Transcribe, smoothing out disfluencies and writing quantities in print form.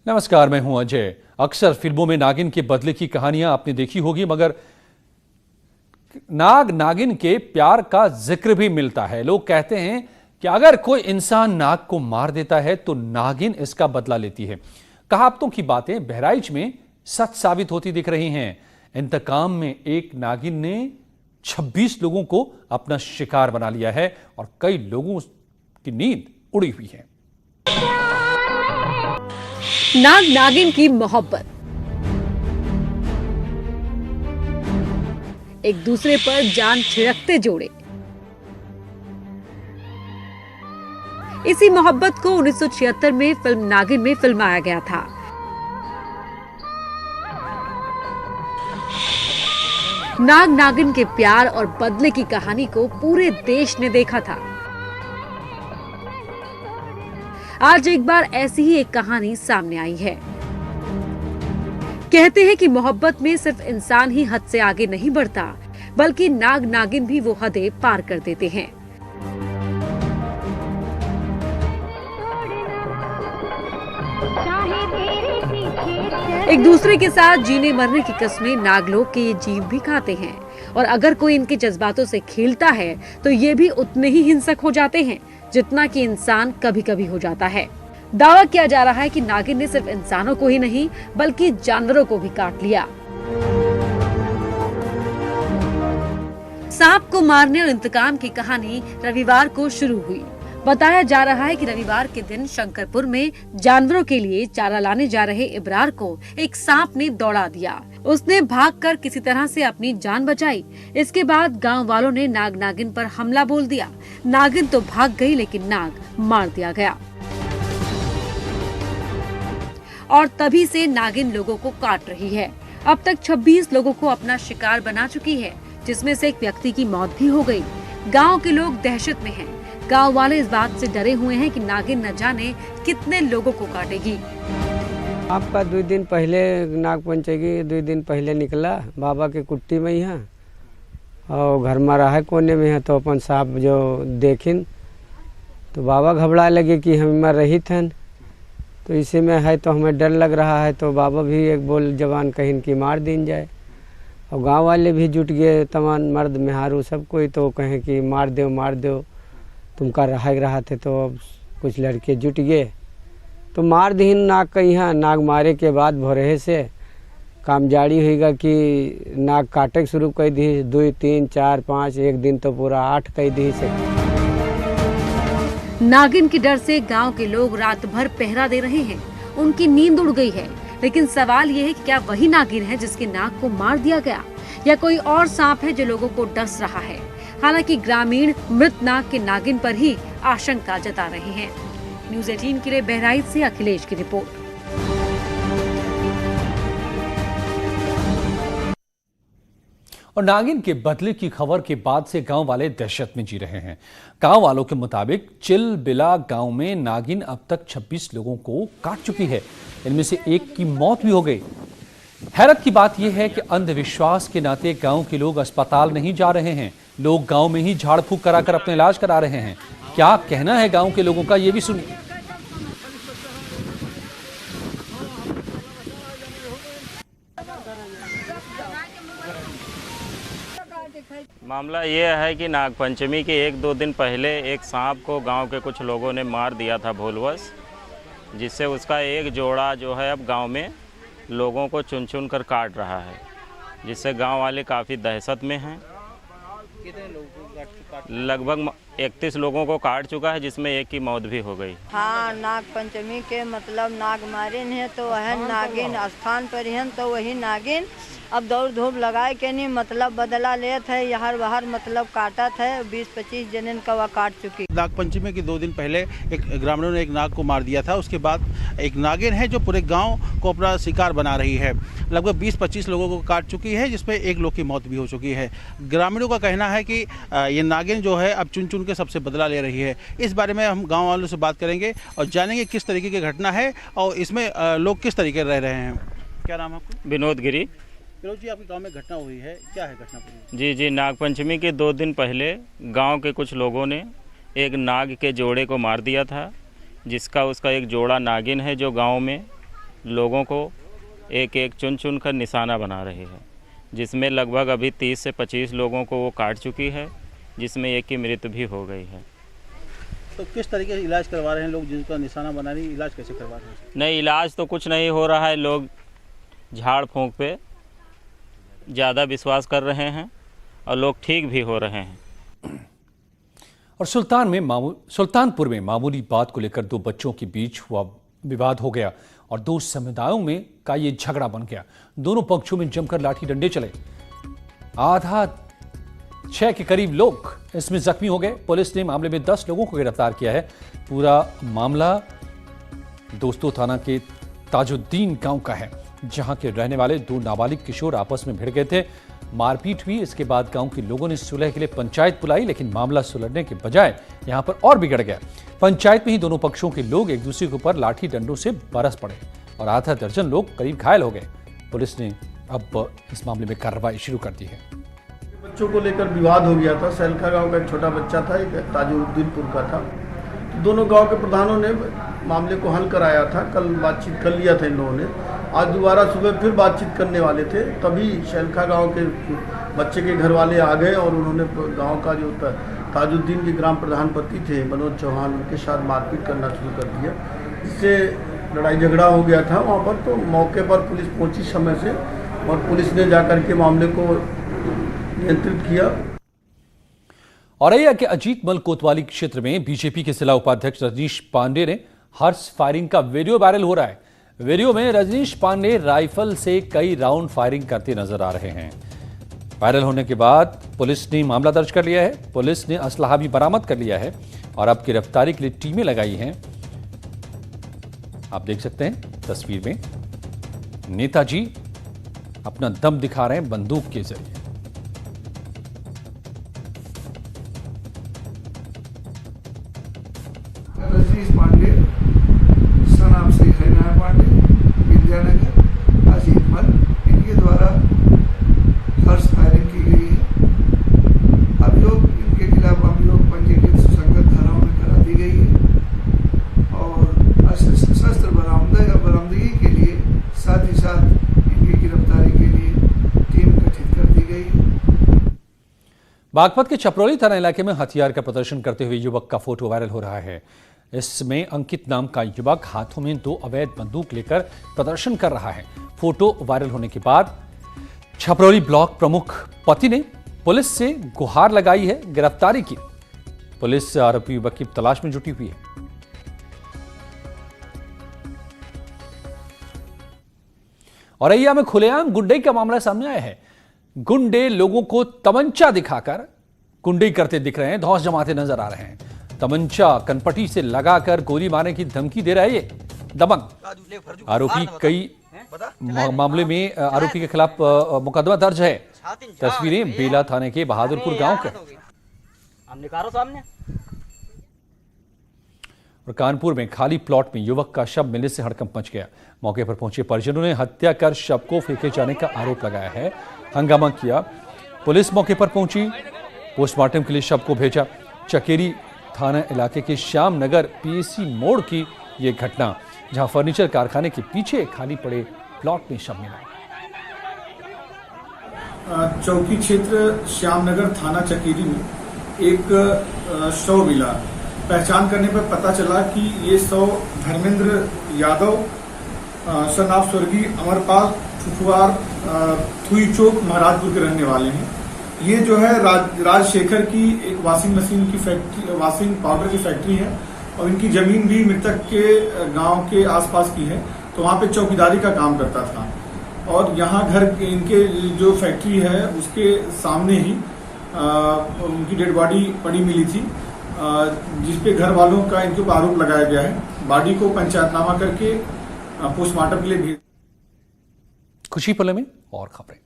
नमस्कार, मैं हूं अजय। अक्सर फिल्मों में नागिन के बदले की कहानियां आपने देखी होगी, मगर नाग नागिन के प्यार का जिक्र भी मिलता है। लोग कहते हैं कि अगर कोई इंसान नाग को मार देता है तो नागिन इसका बदला लेती है। कहावतों की बातें बहराइच में सच साबित होती दिख रही हैं। इंतकाम में एक नागिन ने 26 लोगों को अपना शिकार बना लिया है और कई लोगों की नींद उड़ी हुई है। नाग नागिन की मोहब्बत, एक दूसरे पर जान छिड़कते जोड़े। इसी मोहब्बत को 1976 में फिल्म नागिन में फिल्माया गया था। नाग नागिन के प्यार और बदले की कहानी को पूरे देश ने देखा था। आज एक बार ऐसी ही एक कहानी सामने आई है। कहते हैं कि मोहब्बत में सिर्फ इंसान ही हद से आगे नहीं बढ़ता, बल्कि नाग नागिन भी वो हदें पार कर देते हैं। एक दूसरे के साथ जीने मरने की कस्में नागलोक के ये जीव भी खाते हैं, और अगर कोई इनके जज्बातों से खेलता है तो ये भी उतने ही हिंसक हो जाते हैं जितना कि इंसान कभी कभी हो जाता है। दावा किया जा रहा है कि नागिन ने सिर्फ इंसानों को ही नहीं बल्कि जानवरों को भी काट लिया। सांप को मारने और इंतकाम की कहानी रविवार को शुरू हुई। बताया जा रहा है कि रविवार के दिन शंकरपुर में जानवरों के लिए चारा लाने जा रहे इब्रार को एक सांप ने दौड़ा दिया। उसने भागकर किसी तरह से अपनी जान बचाई। इसके बाद गांव वालों ने नाग नागिन पर हमला बोल दिया। नागिन तो भाग गई, लेकिन नाग मार दिया गया और तभी से नागिन लोगों को काट रही है। अब तक 26 लोगों को अपना शिकार बना चुकी है, जिसमें से एक व्यक्ति की मौत भी हो गई। गांव के लोग दहशत में हैं। गांव वाले इस बात से डरे हुए हैं कि नागिन न जाने कितने लोगों को काटेगी। आपका 2 दिन पहले नाग पंचमी 2 दिन पहले निकला बाबा के कुट्टी में यहाँ, और घर में रहा कोने में है। तो अपन सांप जो देखिन तो बाबा घबरा लगे कि हम मर रही थन, तो इसी में है तो हमें डर लग रहा है। तो बाबा भी एक बोल जवान कहीं की मार दिन जाए, और गांव वाले भी जुट गए, तमाम मर्द मेहारू सब कोई, तो कहें कि मार दो तुमका रहा थे। तो अब कुछ लड़के जुट गए तो मार दीन नाग का। यहाँ नाग मारे के बाद भोरे से काम जारी होगा कि नाग काटे शुरू कर दी। 2, 3, 4, 5 एक दिन तो पूरा 8 कर दी से। नागिन के डर से गांव के लोग रात भर पहरा दे रहे हैं। उनकी नींद उड़ गई है। लेकिन सवाल ये है कि क्या वही नागिन है जिसके नाग को मार दिया गया, या कोई और सांप है जो लोगों को डस रहा है। हालांकि ग्रामीण मृत नाग के नागिन पर ही आशंका जता रहे हैं। न्यूज़ 18 के लिए बहराइच से अखिलेश की रिपोर्ट। और नागिन के बदले की खबर के बाद से गांव वाले दहशत में जी रहे हैं। गांव वालों के मुताबिक चिलबिला गांव में नागिन अब तक 26 लोगों को काट चुकी है। इनमें से एक की मौत भी हो गई। हैरत की बात यह है कि अंधविश्वास के नाते गांव के लोग अस्पताल नहीं जा रहे हैं। लोग गांव में ही झाड़ फूक कराकर अपना इलाज करा रहे हैं। क्या कहना है गांव के लोगों का, ये भी सुनिए। मामला ये है कि नागपंचमी के 1-2 दिन पहले एक सांप को गांव के कुछ लोगों ने मार दिया था भूलवश, जिससे उसका एक जोड़ा जो है अब गांव में लोगों को चुन चुन कर काट रहा है, जिससे गांव वाले काफ़ी दहशत में हैं। लगभग 31 लोगों को काट चुका है, जिसमें एक की मौत भी हो गई। हाँ, नाग पंचमी के मतलब नाग मारिन है तो वह नागिन स्थान पर हैं, तो वही नागिन अब दौड़ धूप लगाए के नहीं मतलब बदला लेत है। यहाँ बाहर मतलब काटत है। 20-25 जनन का वह काट चुकी। नाग पंचमी के 2 दिन पहले एक ग्रामीणों ने एक नाग को मार दिया था। उसके बाद एक नागिन है जो पूरे गांव को अपना शिकार बना रही है। लगभग 20-25 लोगों को काट चुकी है, जिसमें एक लोग की मौत भी हो चुकी है। ग्रामीणों का कहना है कि ये नागिन जो है अब चुन चुन के सबसे बदला ले रही है। इस बारे में हम गाँव वालों से बात करेंगे और जानेंगे किस तरीके की घटना है और इसमें लोग किस तरीके रह रहे हैं। क्या नाम है आपका? विनोद गिरी। विनोद जी, आपके गांव में घटना हुई है, क्या है घटना पूरी? जी, नागपंचमी के 2 दिन पहले गांव के कुछ लोगों ने एक नाग के जोड़े को मार दिया था, जिसका उसका एक जोड़ा नागिन है जो गांव में लोगों को एक एक चुन चुन कर निशाना बना रही है, जिसमें लगभग अभी 30 से 25 लोगों को वो काट चुकी है, जिसमें एक की मृत्यु भी हो गई है। तो किस तरीके से इलाज करवा रहे हैं लोग जिनका निशाना बना रही, इलाज कैसे करवा रहे हैं? नहीं, इलाज तो कुछ नहीं हो रहा है। लोग झाड़ फूंक पे ज़्यादा विश्वास कर रहे हैं और लोग ठीक भी हो रहे हैं। और सुल्तानपुर में मामूली बात को लेकर दो बच्चों के बीच हुआ विवाद हो गया और दो समुदायों में का ये झगड़ा बन गया। दोनों पक्षों में जमकर लाठी डंडे चले। आधा 6 के करीब लोग इसमें जख्मी हो गए। पुलिस ने मामले में 10 लोगों को गिरफ्तार किया है। पूरा मामला दोस्तों थाना के ताजुद्दीन गांव का है, जहां के रहने वाले 2 नाबालिग किशोर आपस में भिड़ गए थे। मारपीट हुई। इसके बाद गांव के लोगों ने सुलह के लिए पंचायत बुलाई, लेकिन मामला सुलझने के बजाय यहां पर और बिगड़ गया। पंचायत में ही दोनों पक्षों के लोग एक दूसरे के ऊपर लाठी डंडों से बरस पड़े और आधा दर्जन लोग करीब घायल हो गए। पुलिस ने अब इस मामले में कार्रवाई शुरू कर दी है। बच्चों को लेकर विवाद हो गया था। सैलखा गांव का एक छोटा बच्चा था, एक ताजुद्दीनपुर का था। तो दोनों गांव के प्रधानों ने मामले को हल कराया था। कल बातचीत कर लिया था इन लोगों ने। आज दोबारा सुबह फिर बातचीत करने वाले थे, तभी सैलखा गांव के बच्चे के घर वाले आ गए और उन्होंने गांव का जो ताजुद्दीन के ग्राम प्रधान पति थे मनोज चौहान, उनके साथ मारपीट करना शुरू कर दिया। इससे लड़ाई झगड़ा हो गया था वहाँ पर। तो मौके पर पुलिस पहुंची समय से और पुलिस ने जाकर के मामले को नियंत्रित किया। औरैया के अजीत मल कोतवाली क्षेत्र में बीजेपी के जिला उपाध्यक्ष रजनीश पांडे ने हर्ष फायरिंग का वीडियो वायरल हो रहा है। वीडियो में रजनीश पांडे राइफल से कई राउंड फायरिंग करते नजर आ रहे हैं। वायरल होने के बाद पुलिस ने मामला दर्ज कर लिया है। पुलिस ने असलाहा भी बरामद कर लिया है और अब गिरफ्तारी के लिए टीमें लगाई हैं। आप देख सकते हैं तस्वीर में नेताजी अपना दम दिखा रहे हैं बंदूक के जरिए। रजनीश पांडे, सन ऑफ श्री हरिनारायण पांडे, विद्यानगर, अजीत मल, इनके द्वारा हर्ष फायरिंग की गई है। अभियोग इनके खिलाफ अभियोग पंजीकृत सुसंगत धाराओं में करा दी गई है और शस्त्र बरामदगी के लिए साथ ही साथ इनकी गिरफ्तारी के लिए टीम गठित कर दी गई है। बागपत के छपरौली थाना इलाके में हथियार का प्रदर्शन करते हुए युवक का फोटो वायरल हो रहा है। इसमें अंकित नाम का युवक हाथों में 2 अवैध बंदूक लेकर प्रदर्शन कर रहा है। फोटो वायरल होने के बाद छपरौली ब्लॉक प्रमुख पति ने पुलिस से गुहार लगाई है, गिरफ्तारी की। पुलिस आरोपी युवक की तलाश में जुटी हुई है। औरैया में खुलेआम गुंडई का मामला सामने आया है। गुंडे लोगों को तमंचा दिखाकर गुंडई करते दिख रहे हैं, धौंस जमाते नजर आ रहे हैं। तमंचा कनपटी से लगाकर गोली मारने की धमकी दे रहा है ये दबंग आरोपी। कई मामले में आरोपी के खिलाफ मुकदमा दर्ज है। तस्वीरें बेला थाने के बहादुरपुर गांव के। और कानपुर में खाली प्लॉट में युवक का शव मिलने से हड़कंप मच गया। मौके पर पहुंचे परिजनों ने हत्या कर शव को फेंके जाने का आरोप लगाया है। हंगामा किया। पुलिस मौके पर पहुंची, पोस्टमार्टम के लिए शव को भेजा। चकेरी थाना इलाके के श्याम नगर पीएसी मोड़ की यह घटना, जहां फर्नीचर कारखाने के पीछे खाली पड़े प्लॉट में शव मिला। चौकी क्षेत्र श्यामनगर थाना चकेरी में एक शव मिला। पहचान करने पर पता चला कि ये शव धर्मेंद्र यादव सन ऑफ स्वर्गीय अमरपाल फुफुआर थुई चौक महाराजपुर के रहने वाले हैं। ये जो है राजशेखर की एक वॉशिंग मशीन की फैक्ट्री, वॉशिंग पाउडर की फैक्ट्री है और इनकी जमीन भी मृतक के गांव के आसपास की है। तो वहाँ पे चौकीदारी का काम करता था और यहाँ घर इनके जो फैक्ट्री है उसके सामने ही उनकी डेड बॉडी पड़ी मिली थी, जिसपे घर वालों का इनके ऊपर आरोप लगाया गया है। बॉडी को पंचायतनामा करके पोस्टमार्टम के लिए भेज। खुशी पल में और खबरें।